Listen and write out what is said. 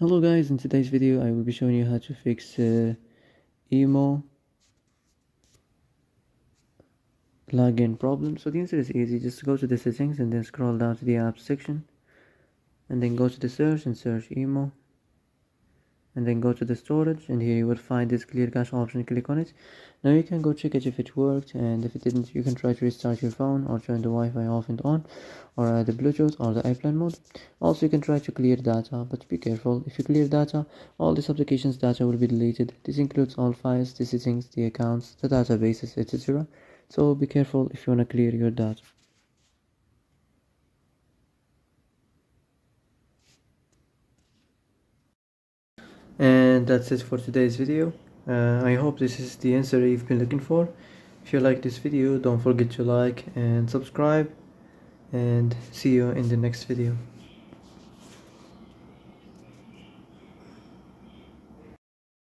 Hello guys, in today's video I will be showing you how to fix emo login problem. So the answer is easy. Just go to the settings and then scroll down to the apps section and then go to the search and search emo and then go to the storage, and here you will find this clear cache option. Click on it. Now you can go check it if it worked, and if it didn't you can try to restart your phone or turn the Wi-Fi off and on, or the Bluetooth or the airplane mode. Also you can try to clear data, but be careful. If you clear data, all this application's data will be deleted. This includes all files, the settings, the accounts, the databases, etc. So be careful if you want to clear your data. And that's it for today's video. I hope this is the answer you've been looking for. If you like this video, don't forget to like and subscribe, and see you in the next video.